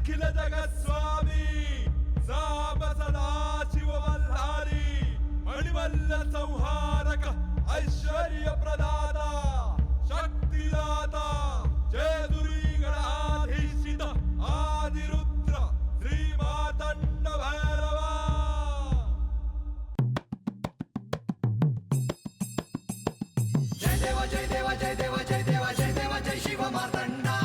अखिल जगत स्वामी साम सदा शिव मल्हारी मणिमल्ल संहारक ऐश्वर्य प्रदाता शक्तिदाता जय दुर्गी गणाधीशित आदिरुद्र श्री मातंड भैरवा. जय देवा जय देवा जय देवा जय देवा जय देवा जय शिव मार्तंडा.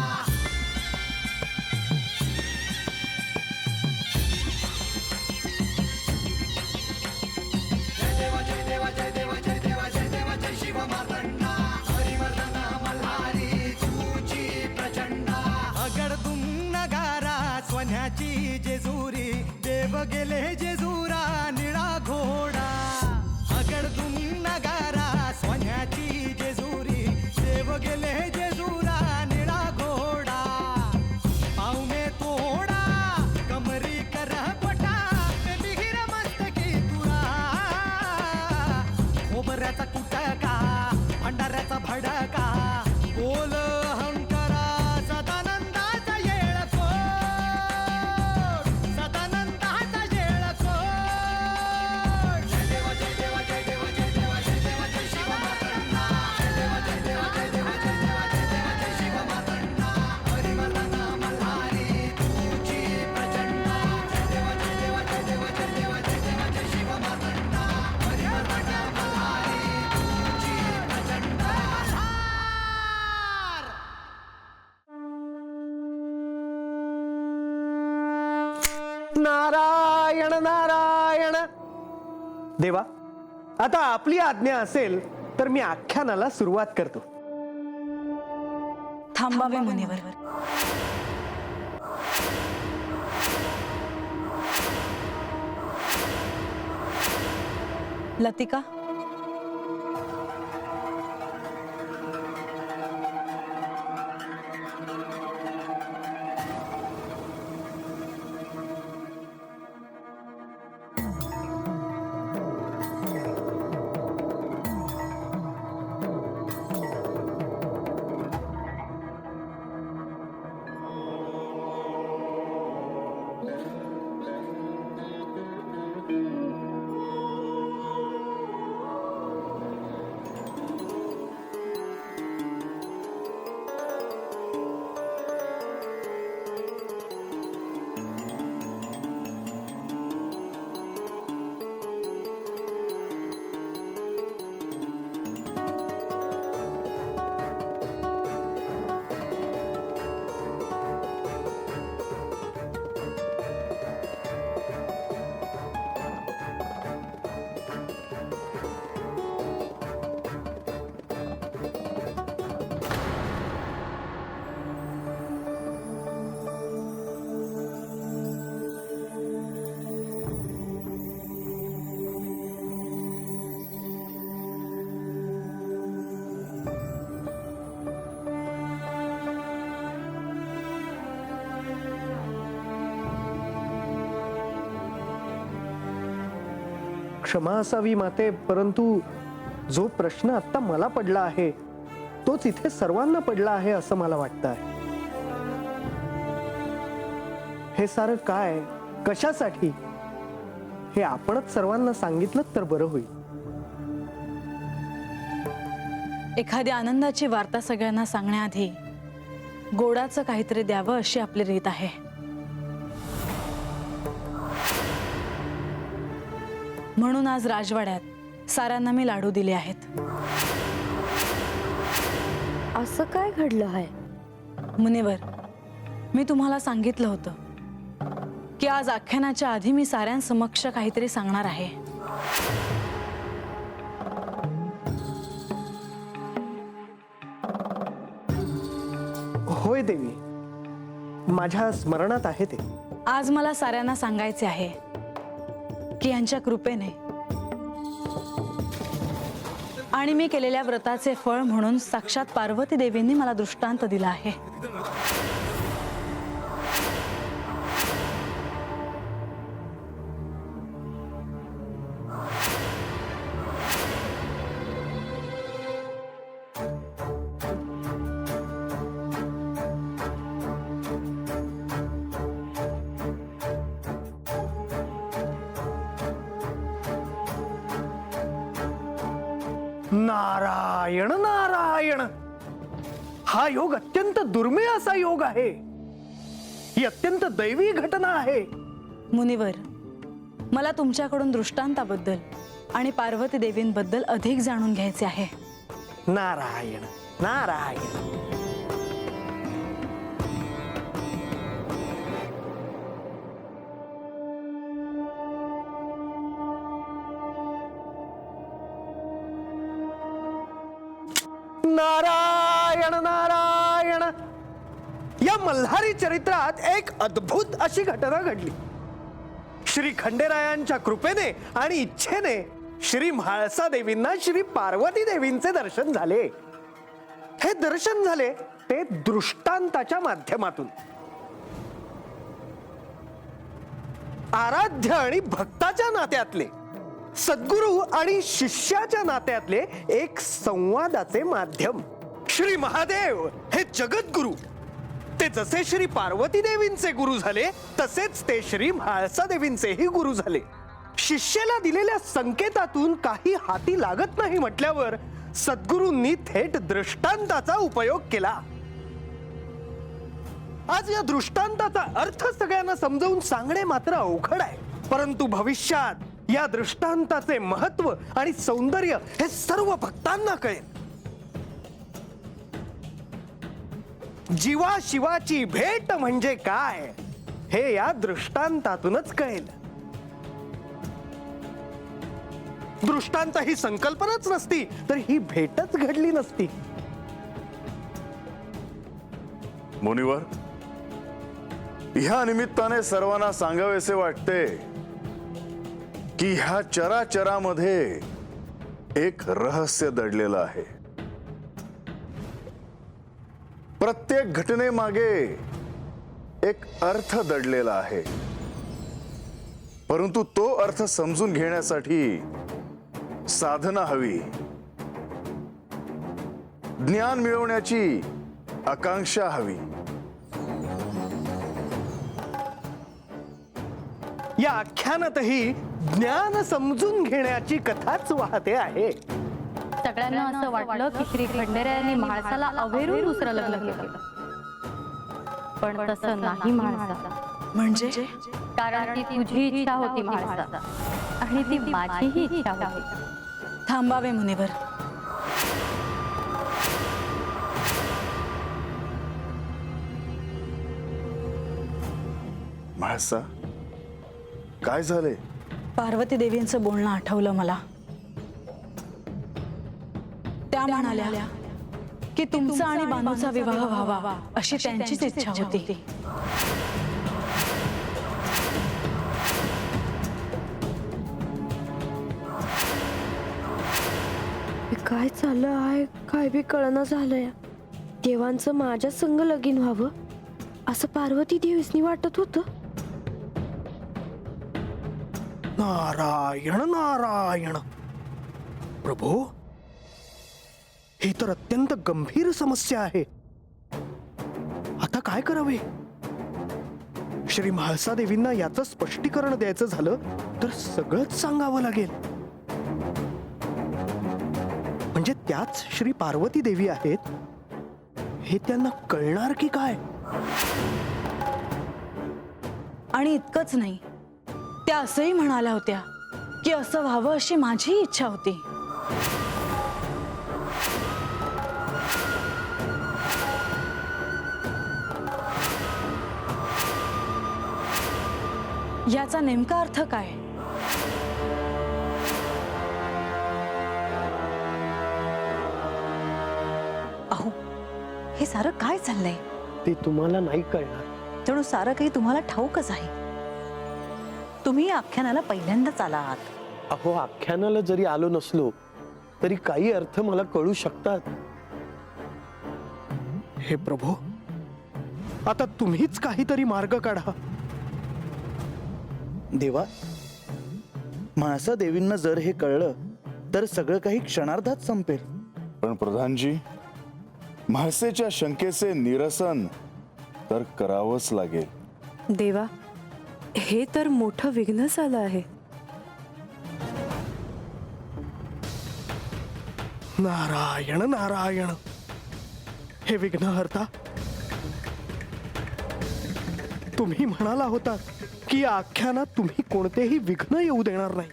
जय देवा जय देवा जय देवा जय देवा जय देवा जय शिव मार्तंडा. हरिवर्धन मल्हारी तुझी प्रचंडा. अगडतून नगारा सोन्याची जेजुरी देव गेले जेजुरा निळा घोडा. अगडतून नगारा सोन्याची जेजुरी देव गेले जेजुरा निळा घोडा. पावमे तोडा कमरी कर पटा मिहिर मस्तकी तुरा. खोबऱ्याचा कुटका भंडाऱ्याचा भडका बोल अहंकारा सदानंदाचा येळकोट. सदानंदाचा येळकोट. जय देवा जय देवा जय देवा जय देवा जय देवा जय शिव मार्तंडा. जय देवा जय देवा जय देवा जय देवा जय देवा जय शिव मार्तंडा. हरिवर्धन मल्हारी तुझी प्रचंडा. जय देवा जय देवा जय देवा जय देवा जय देवा जय शिव मार्तंडा. हरिवर्धन मल्हारी तुझी प्रचंडा. नारायण नारायण. देवा, आता आपली आज्ञा असेल तर मी आख्यानाला सुरुवात करतो. थांबावे मुनिवर. लतिका, क्षमा असावी माते, परंतु जो प्रश्न आता मला पडला आहे तोच इथे सर्वांना पडला आहे असं मला वाटतं आहे. हे सारं काय, कशासाठी, हे आपणच सर्वांना सांगितलं तर बरं होईल. एखादी आनंदाची वार्ता सगळ्यांना सांगण्याआधी गोडाचं काहीतरी द्यावं अशी आपली रीत आहे. म्हणून आज राजवाड्यात साऱ्यांना मी लाडू दिले आहेत. असं काय घडलं आहे? मुनिवर, मी तुम्हाला सांगितलं होतं की आज आख्यानाच्या आधी मी साऱ्यांसमक्ष काहीतरी सांगणार आहे. होय देवी, माझ्या स्मरणात आहे ते. आज मला साऱ्यांना सांगायचे आहे की यांच्या कृपेने आणि मी केलेल्या व्रताचे फळ म्हणून साक्षात पार्वती देवींनी मला दृष्टांत दिला आहे. नारायण नारायण, हा योग अत्यंत दुर्मिळ असा योग आहे. ही अत्यंत दैवी घटना आहे. मुनिवर, मला तुमच्याकडून दृष्टांताबद्दल आणि पार्वती देवींबद्दल अधिक जाणून घ्यायचे आहे. नारायण नारायण. नारायण नारायण. या मल्हारी चरित्रात एक अद्भुत अशी घटना घडली. श्री खंडेरायांच्या कृपेने आणि इच्छेने श्री म्हाळसा देवींना श्री पार्वती देवींचे दर्शन झाले. हे दर्शन झाले ते दृष्टांताच्या माध्यमातून. आराध्य आणि भक्ताच्या नात्यातले, सद्गुरू आणि शिष्याच्या नात्यातले एक संवादाचे माध्यम. श्री महादेव हे जगद्गुरु, ते जसे श्री पार्वती देवींचे गुरु झाले तसेच ते श्री म्हाळसा देवींचेही गुरु झाले. शिष्याला दिलेल्या संकेतातून काही हाती लागत नाही म्हटल्यावर सद्गुरूंनी थेट दृष्टांताचा उपयोग केला. आज या दृष्टांताचा अर्थ सगळ्यांना समजावून सांगणे मात्र अवघड आहे, परंतु भविष्यात या दृष्टांताचे महत्व आणि सौंदर्य हे सर्व भक्तांना कळेल. जीवा शिवाची भेट म्हणजे काय हे या दृष्टांतातूनच कळेल. दृष्टांत ही संकल्पनाच नसती तर ही भेटच घडली नसती. मुनिवर, ह्या निमित्ताने सर्वांना सांगावेसे वाटते की ह्या चराचरामध्ये एक रहस्य दडलेलं आहे. प्रत्येक घटनेमागे एक अर्थ दडलेला आहे, परंतु तो अर्थ समजून घेण्यासाठी साधना हवी, ज्ञान मिळवण्याची आकांक्षा हवी. या आख्यानातही ज्ञान समजून घेण्याची कथाच वाहते आहे. सगळ्यांना असं वाटलं की श्री खंडेरायांनी म्हाळसाला अवेरून दुसरं लग्न केलं, पण तसं नाही म्हाळसा. म्हणजे कारण ती तुझी इच्छा होती म्हाळसा, आणि ती माझीही इच्छा होती. थांबावे मुनिवर. म्हाळसा, काय झाले? पार्वती देवींचं बोलणं आठवलं मला. त्या म्हणाल्या की तुमचा आणि बानूचा विवाह व्हावा अशी त्यांचीच इच्छा होती. काय चाललं आहे काय बी कळना झालंय. देवांचं माझ्या संग लगीन व्हावं असं पार्वती देवीसनी वाटत होतं. नारायण नारायण. प्रभू, ही तर अत्यंत गंभीर समस्या आहे. आता काय करावे? श्री म्हाळसा देवींना याचं स्पष्टीकरण द्यायचं झालं तर सगळंच सांगावं लागेल. म्हणजे त्याच श्री पार्वती देवी आहेत हे त्यांना कळणार की काय? आणि इतकंच नाही, त्या असंही म्हणाल्या होत्या की असं व्हावं अशी माझी इच्छा होती. याचा नेमका अर्थ काय? अहो, हे सारं काय चाललंय? ते तुम्हाला नाही कळणार. जणू सारं काही तुम्हाला ठाऊकच आहे. तुम्ही या आख्यानाला पहिल्यांदाच आलात. अहो, आख्यानाला जरी आलो नसलो तरी काही अर्थ मला कळू शकतात. हे प्रभू, आता तुम्हीच काहीतरी मार्ग काढा. देवा, म्हाळसा देवींना जर हे कळलं तर सगळं काही क्षणार्धात संपेल. पण प्रधानजी, म्हाळसेच्या शंकेचे निरसन तर करावंच लागेल. देवा, हे तर मोठं विघ्नच आलं आहे. नारायण नारायण, हे विघ्नहर्ता, तुम्ही म्हणाला होता की या आख्यानात तुम्ही कोणतेही विघ्न येऊ देणार नाही.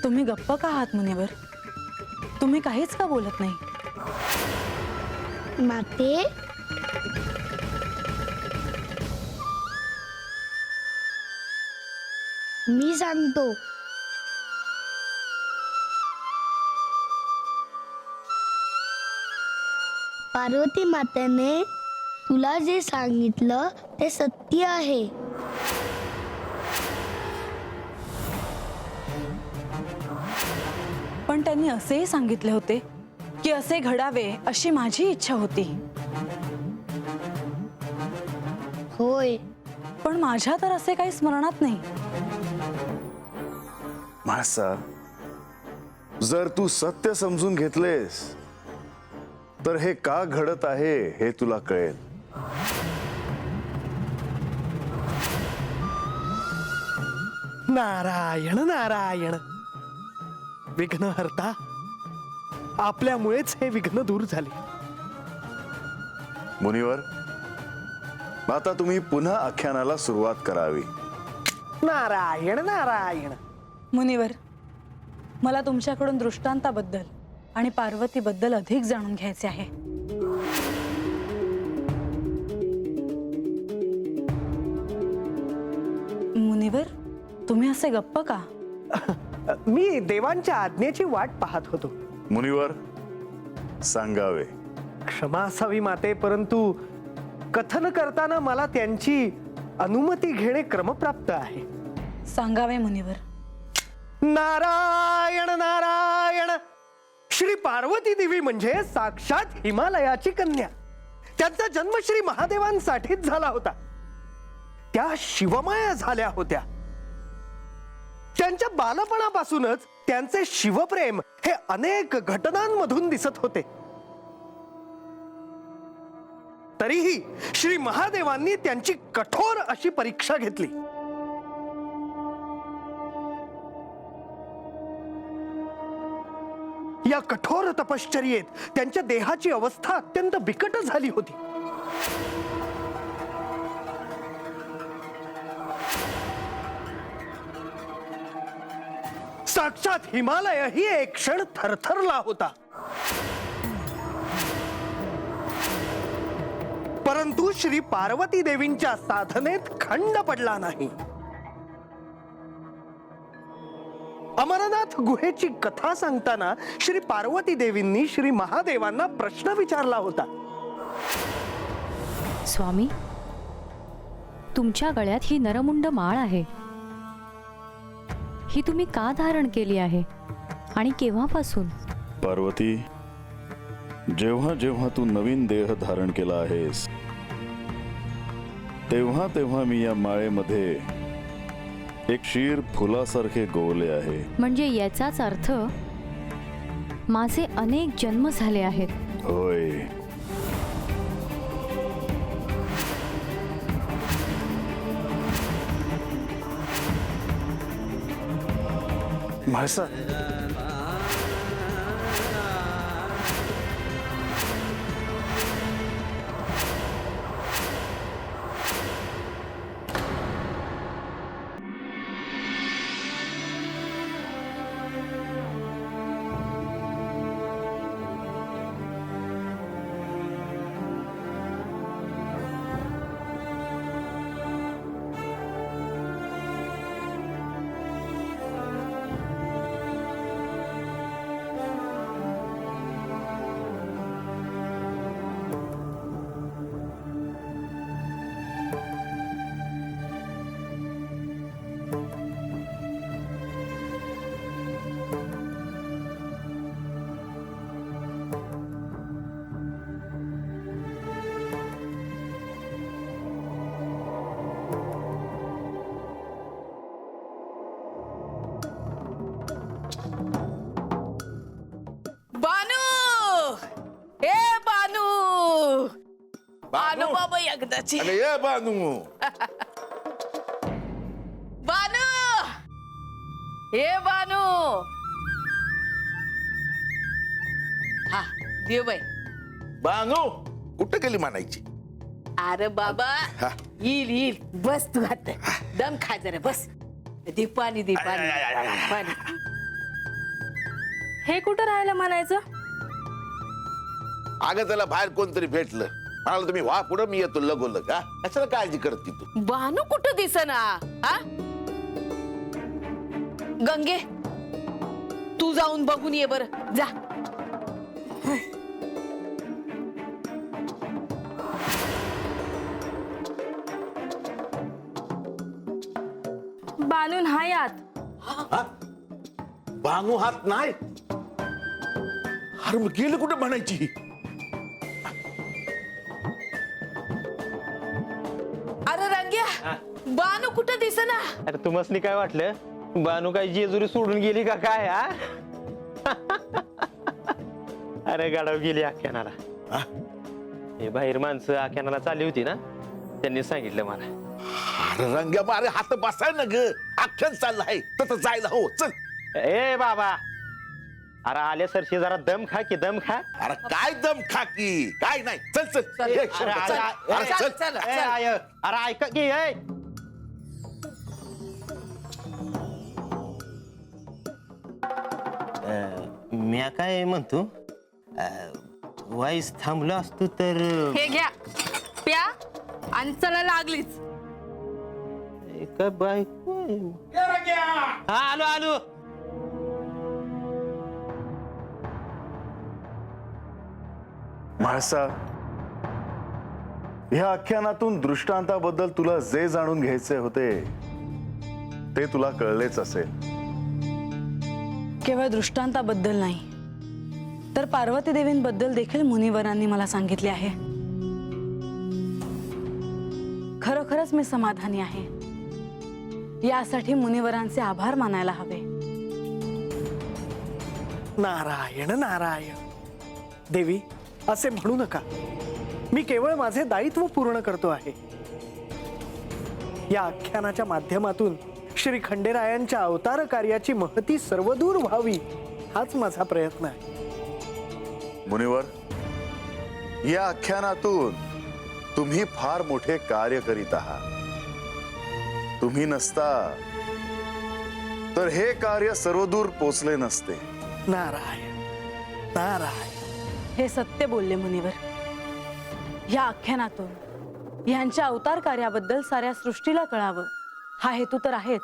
तुम्ही गप्प का आहात मुनिवर? तुम्ही काहीच का बोलत नाही? माते, मी सांगतो. पार्वती मातेने तुला जे सांगितलं ते सत्य आहे. पण त्यांनी असेही सांगितले होते की असे घडावे अशी माझी इच्छा होती. होय, पण माझ्या तर असे काही स्मरणात नाही. म्हाळसा, जर तू सत्य समजून घेतलेस तर हे का घडत आहे हे तुला कळेल. नारायण नारायण, विघ्नहर्ता, आपल्यामुळेच हे विघ्न दूर झाले. मुनिवर, आता तुम्ही पुन्हा आख्यानाला सुरुवात करावी. नारायण नारायण. मुनिवर, मला तुमच्याकडून दृष्टांताबद्दल आणि पार्वतीबद्दल अधिक जाणून घ्यायचे आहे. मुनिवर, तुम्ही असे गप्प का? मी देवांच्या आज्ञेची वाट पाहत होतो. मुनिवर, सांगावे. क्षमा असावी माते, परंतु कथन करताना मला त्यांची अनुमती घेणे क्रमप्राप्त आहे. सांगावे मुनिवर. नारायण नारायण. श्री पार्वती देवी म्हणजे साक्षात हिमालयाची कन्या. त्यांचा जन्म श्री महादेवांसाठीच झाला होता. त्या शिवमय झाल्या होत्या. त्यांच्या बालपणापासूनच त्यांचे शिवप्रेम हे अनेक घटनांमधून दिसत होते. तरीही श्री महादेवांनी त्यांची कठोर अशी परीक्षा घेतली. या कठोर तपश्चर्येत त्यांच्या देहाची अवस्था अत्यंत बिकट झाली होती. साक्षात हिमालयही एक क्षण थरथरला होता. परंतु श्री पार्वती देवींच्या साधनेत खंड पडला नाही. अमरनाथ गुहेची कथा सांगताना श्री पार्वती देवींनी श्री महादेवांना प्रश्न विचारला होता. स्वामी, तुमच्या गळ्यात ही नरमुंड माळ आहे, ही तुम्ही का धारण केली आहे आणि केव्हापासून? पार्वती, जेव्हा जेव्हा तू नवीन देह धारण केला आहेस तेव्हा तेव्हा मी या माळेमध्ये एक शीर फुलासारखे गोवले आहे. म्हणजे याचाच अर्थ माझे अनेक जन्म झाले आहेत. होय. म्हाळसा, बानू बाबा एकदाची अरे ये बानू बानू हे बानू हा देव बाई बांगो कुठं गेली म्हणायची? अरे बाबा हा. येईल येईल बस तू आता दम खा जरा बस दे पाणी दे पाणी पाणी हे कुठं राहायला म्हणायचं? अगं त्याला बाहेर कोणतरी भेटलं, म्हणाला तुम्ही व्हा पुढं, मी येतो लगोलग. हा कशाला काळजी करते तू? बानू कुठं दिसना हा गंगे तू जाऊन बघून ये बर जा. बानू नाही आत. बांगू हात नाही. अरे मग गेलं कुठं म्हणायची? अरे रंग्या बानू कुठं दिसना. अरे तुम्हाला काय वाटलं बानू काय जेजुरी सोडून गेली का काय? हा अरे गाडव गेली आख्यानाला. हे बाहेर माणसं आख्यानाला चालली होती ना, त्यांनी सांगितलं मला. अरे रंग्या अरे हात बसाय ना ग, आख्यान चाललं आहे तसं जायला हो. चल ए बाबा, अरे आल्या सरशी जरा दम खा की दम खा. अरे काय दम खाकी काय नाही. चल चल चल. ये, अरे, चल. अरे, अरे, चल, चल. चल, ए, चल. आय, अरे ऐका की ए. मी काय म्हणतो, वाईस थांबलो असतो तर. हे घ्या प्या आणि चला लागलीच. का बायको हा आलो आलो. म्हाळसा, ह्या आख्यानातून दृष्टांताबद्दल तुला जे जाणून घ्यायचे होते ते तुला कळलेच असेल. केवळ दृष्टांताबद्दल नाही तर पार्वती देवींबद्दल देखील मुनिवरांनी मला सांगितले आहे. खरोखरच मी समाधानी आहे. यासाठी मुनिवरांचे आभार मानायला हवे. नारायण नारायण. देवी असे म्हणू नका. मी केवळ माझे दायित्व पूर्ण करतो आहे. या आख्यानाच्या माध्यमातून श्री खंडेरायांच्या अवतार कार्याची महती सर्वदूर व्हावी हाच माझा प्रयत्न आहे. मुनिवर, या आख्यानातून तुम्ही फार मोठे कार्य करीत आहात. तुम्ही नसता तर हे कार्य सर्वदूर पोचले नसते. नारायण नारायण. हे सत्य बोलले मुनिवर. या आख्यानातून ह्यांच्या अवतार कार्याबद्दल साऱ्या सृष्टीला कळावं हा हेतू तर आहेच,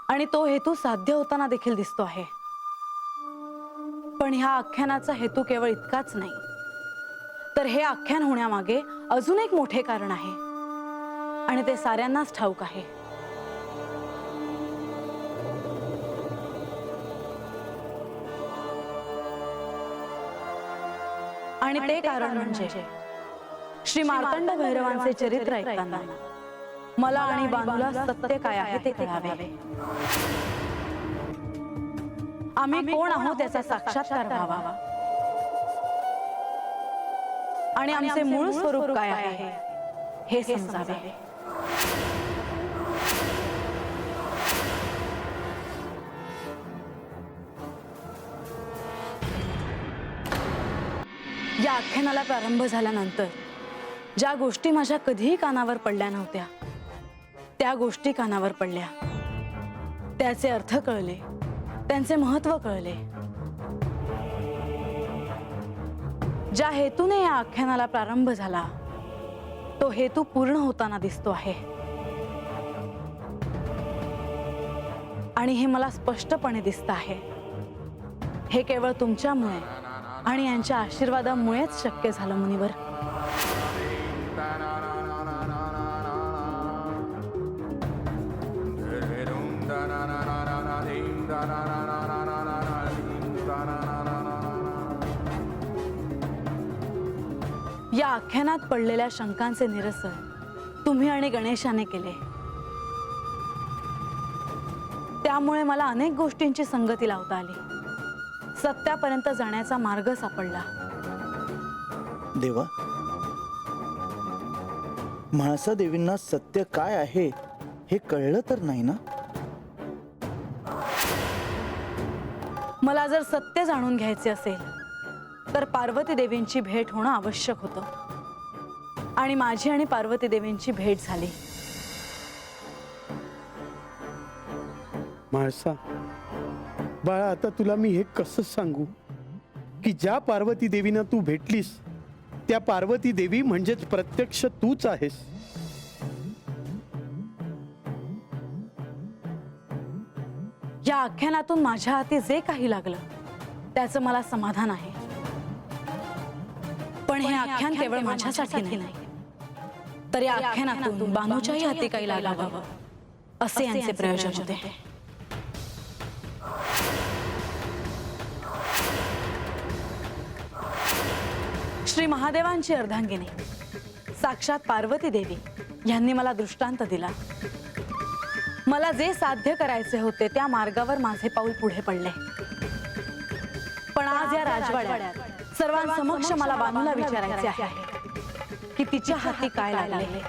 आणि तो हेतू साध्य होताना देखील दिसतो आहे. पण ह्या आख्यानाचा हेतू केवळ इतकाच नाही, तर हे आख्यान होण्यामागे अजून एक मोठे कारण आहे, आणि ते साऱ्यांनाच ठाऊक आहे. आणि ते कारण म्हणजे श्री मार्तंड भैरवांचे चरित्र ऐकताना मला आणि बानूला सत्य काय आहे ते कळावे. आम्ही कोण आहोत याचा साक्षात्कार व्हावा, आणि आमचे मूळ स्वरूप काय आहे हे समजावे. या आख्यानाला प्रारंभ झाल्यानंतर ज्या गोष्टी माझ्या कधीही कानावर पडल्या नव्हत्या त्या गोष्टी कानावर पडल्या. त्याचे अर्थ कळले, त्यांचे महत्त्व कळले. ज्या हेतूने या आख्यानाला प्रारंभ झाला तो हेतू पूर्ण होताना दिसतो आहे, आणि हे मला स्पष्टपणे दिसत आहे. हे केवळ तुमच्यामुळे आणि यांच्या आशीर्वादामुळेच शक्य झालं मुनिवर. या आख्यानात पडलेल्या शंकांचे निरसन तुम्ही आणि गणेशाने केले. त्यामुळे मला अनेक गोष्टींची संगती लावता आली. सत्यापर्यंत जाण्याचा मार्ग सापडला. देवा, म्हाळसा देवींना सत्य काय आहे हे कळलं तर नाही ना? मला जर सत्य जाणून घ्यायचे असेल तर पार्वती देवींची भेट होणं आवश्यक होतं आणि माझी आणि पार्वती देवींची भेट झाली. म्हाळसा बाळा, आता तुला मी हे कसं सांगू की ज्या पार्वती देवींना तू भेटलीस त्या पार्वती देवी म्हणजेच प्रत्यक्ष तूच आहेस. या आख्यानातून माझ्या हाती जे काही लागलं त्याचं मला समाधान आहे. पण हे आख्यान केवळ माझ्यासाठी नाही, तर या आख्यानातून बानूच्याही हाती काही लागावं असे यांचे प्रयोजन होते. श्री महादेवांची अर्धांगिनी साक्षात पार्वती देवी यांनी मला दृष्टांत दिला. मला जे साध्य करायचे होते त्या मार्गावर माझे पाऊल पुढे पडले. पण आज या राजवाड्यात सर्वांसमक्ष मला बानूला विचारायचे आहे की तिच्या हाती काय लागले.